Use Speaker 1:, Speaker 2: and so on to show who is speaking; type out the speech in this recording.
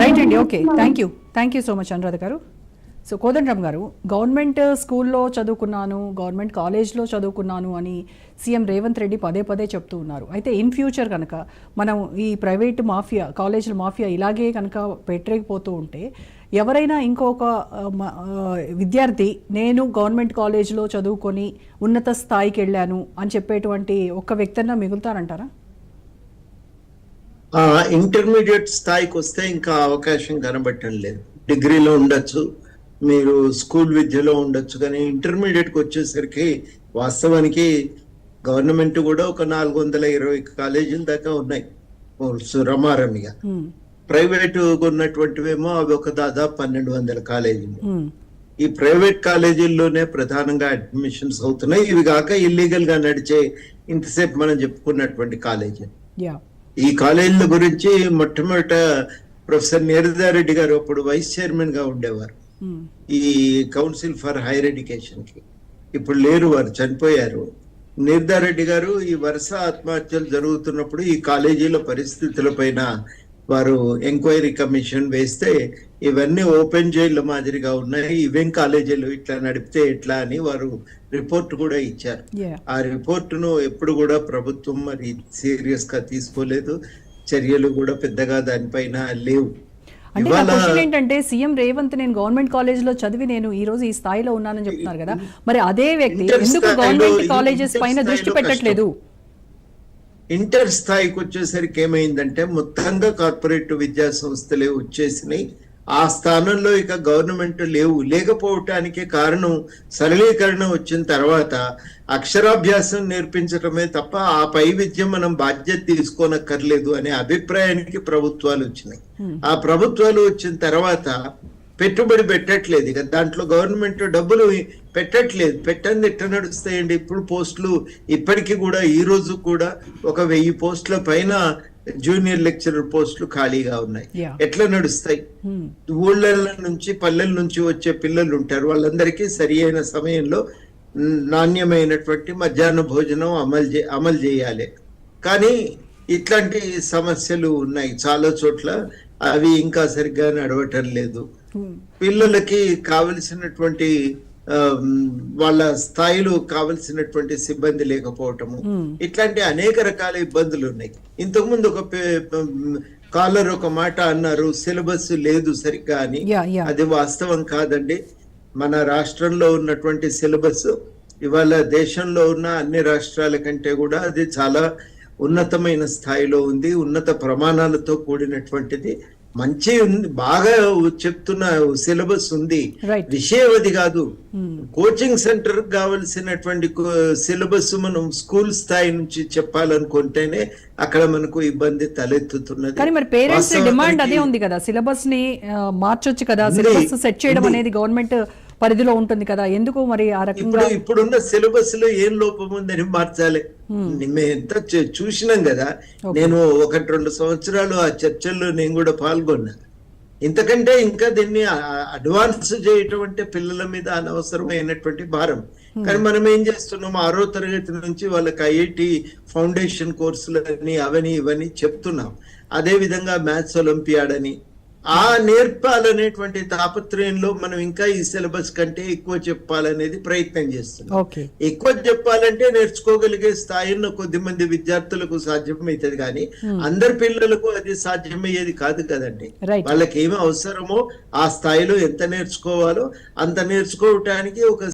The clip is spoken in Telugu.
Speaker 1: రైట్ అండి. Okay, thank you so much Anuradha గారు. సో కోదండరామ్ గారు, గవర్నమెంట్ స్కూల్లో చదువుకున్నాను, గవర్నమెంట్ కాలేజ్లో చదువుకున్నాను అని సీఎం రేవంత్ రెడ్డి పదే పదే చెప్తూ ఉన్నారు. అయితే ఇన్ ఫ్యూచర్ కనుక మనం ఈ ప్రైవేట్ మాఫియా, కాలేజీల మాఫియా ఇలాగే కనుక పెట్టలేకపోతూ ఉంటే ఎవరైనా ఇంకొక విద్యార్థి నేను గవర్నమెంట్ కాలేజ్లో చదువుకొని ఉన్నత స్థాయికి వెళ్ళాను అని చెప్పేటువంటి ఒక్క వ్యక్తినా మిగులుతారంటారా?
Speaker 2: ఇంటర్మీడియట్ స్థాయికి వస్తే ఇంకా అవకాశం కనబట్టడం లేదు. డిగ్రీలో ఉండొచ్చు, మీరు స్కూల్ విద్యలో ఉండొచ్చు, కానీ ఇంటర్మీడియట్కి వచ్చేసరికి వాస్తవానికి గవర్నమెంట్ కూడా ఒక 420 కాలేజీల దాకా ఉన్నాయి రమారమిగా. ప్రైవేట్ ఉన్నటువంటివేమో అవి ఒక దాదాపు 1200 కాలేజీలు. ఈ ప్రైవేట్ కాలేజీల్లోనే ప్రధానంగా అడ్మిషన్స్ అవుతున్నాయి. ఇవి కాక ఇల్లీగల్ గా నడిచే ఇంతసేపు మనం చెప్పుకున్నటువంటి కాలేజీ. ఈ కాలేజీల గురించి మొట్టమొదట ప్రొఫెసర్ నీరదారెడ్డి గారు అప్పుడు వైస్ చైర్మన్ గా ఉండేవారు ఈ కౌన్సిల్ ఫర్ హైయర్ ఎడ్యుకేషన్ కి. ఇప్పుడు లేరు, వారు చనిపోయారు. నీరదారెడ్డి గారు ఈ వరుస ఆత్మహత్యలు జరుగుతున్నప్పుడు ఈ కాలేజీల పరిస్థితుల పైన వారు ఎంక్వైరీ కమిషన్ వేస్తే ఇవన్నీ ఓపెన్ జైళ్ళ మాదిరిగా ఉన్నాయి, ఇవేం కాలేజీలు ఇట్లా నడిపితే ఎట్లా అని వారు రిపోర్ట్ కూడా ఇచ్చారు. ఆ రిపోర్టును ఎప్పుడు కూడా ప్రభుత్వం మరి సీరియస్ గా తీసుకోలేదు, చర్యలు కూడా పెద్దగా దానిపైన లేవు.
Speaker 1: అంటే నా క్వశ్చన్ ఏంటంటే, సీఎం రేవంత్ నేను గవర్నమెంట్ కాలేజ్ లో చదివి నేను ఈ రోజు ఈ స్థాయిలో ఉన్నానని చెప్తున్నారు కదా, మరి అదే వ్యక్తి ఎందుకు గవర్నమెంట్ కాలేజెస్ పైన దృష్టి పెట్టట్లేదు?
Speaker 2: ఇంటర్ స్థాయికి వచ్చేసరికి ఏమైందంటే మొత్తంగా కార్పొరేట్ విద్యా సంస్థలే వచ్చేసినాయి. ఆ స్థానంలో ఇక గవర్నమెంట్ లేకపోవటానికి కారణం సరళీకరణ వచ్చిన తర్వాత అక్షరాభ్యాసం నేర్పించడమే తప్ప ఆ పై విద్య మనం బాధ్యత తీసుకోనక్కర్లేదు అనే అభిప్రాయానికి ప్రభుత్వాలు వచ్చినాయి. ఆ ప్రభుత్వాలు వచ్చిన తర్వాత పెట్టుబడి పెట్టట్లేదు, ఇక దాంట్లో గవర్నమెంట్ డబ్బులు పెట్టట్లేదు. పెట్టండి ఎట్లా నడుస్తాయండి? ఇప్పుడు పోస్టులు ఇప్పటికీ కూడా ఈ రోజు కూడా ఒక 1000 పోస్టుల పైన జూనియర్ లెక్చరర్ పోస్టులు ఖాళీగా ఉన్నాయి. ఎట్లా నడుస్తాయి? ఊళ్ళ నుంచి పల్లెల నుంచి వచ్చే పిల్లలు ఉంటారు, వాళ్ళందరికీ సరి అయిన సమయంలో నాణ్యమైనటువంటి మధ్యాహ్న భోజనం అమలు చేయాలి. కానీ ఇట్లాంటి సమస్యలు ఉన్నాయి చాలా చోట్ల, అవి ఇంకా సరిగ్గా నడవటం లేదు. పిల్లలకి కావలసినటువంటి వాళ్ళ స్థాయిలో కావలసినటువంటి సిబ్బంది లేకపోవటము, ఇట్లాంటి అనేక రకాల ఇబ్బందులు ఉన్నాయి. ఇంతకుముందు కాలర్ ఒక మాట అన్నారు, సిలబస్ లేదు సరిగ్గా అని. అది వాస్తవం కాదండి. మన రాష్ట్రంలో ఉన్నటువంటి సిలబస్ ఇవాళ దేశంలో ఉన్న అన్ని రాష్ట్రాల కంటే కూడా అది చాలా ఉన్నతమైన స్థాయిలో ఉంది, ఉన్నత ప్రమాణాలతో కూడినటువంటిది, మంచి ఉంది, బాగా చెప్తున్న సిలబస్ ఉంది. విషయం అది కాదు. కోచింగ్ సెంటర్ కావలసినటువంటి సిలబస్ మనం స్కూల్ స్థాయి నుంచి చెప్పాలనుకుంటేనే అక్కడ మనకు ఇబ్బంది తలెత్తుతున్నది.
Speaker 1: కానీ మరి పేరెంట్స్ డిమాండ్ అదే ఉంది కదా, సిలబస్ ని మార్చొచ్చు కదా, సిలబస్ సెట్ చేయడం అనేది గవర్నమెంట్ పరిధిలో ఉంటుంది కదా, ఎందుకు మరి ఆ రకంగా?
Speaker 2: ఇప్పుడున్న సిలబస్ లో ఏం లోపం ఉందని మార్చాలి. మేము ఎంత చూసినాం కదా, నేను 1-2 సంవత్సరాలు ఆ చర్చల్లో నేను కూడా పాల్గొన్నా. ఇంతకంటే ఇంకా దీన్ని అడ్వాన్స్ చేయటం అంటే పిల్లల మీద అనవసరమైనటువంటి భారం. కానీ మనం ఏం చేస్తున్నాం, 6వ తరగతి నుంచి వాళ్ళకి ఐఐటి ఫౌండేషన్ కోర్సులని అవని ఇవని చెప్తున్నాం. అదే విధంగా మ్యాథ్స్ ఒలింపియాడ్ అని ఆ నేర్పాలనేటువంటి తాపత్రయంలో మనం ఇంకా ఈ సిలబస్ కంటే ఎక్కువ చెప్పాలనేది ప్రయత్నం చేస్తున్నాం. ఎక్కువ చెప్పాలంటే నేర్చుకోగలిగే స్థాయిలో కొద్దిమంది విద్యార్థులకు సాధ్యమవుతుంది, కానీ అందరి పిల్లలకు అది సాధ్యమయ్యేది కాదు కదండి. వాళ్ళకి ఏమి అవసరమో ఆ స్థాయిలో ఎంత నేర్చుకోవాలో అంత నేర్చుకోవటానికి ఒక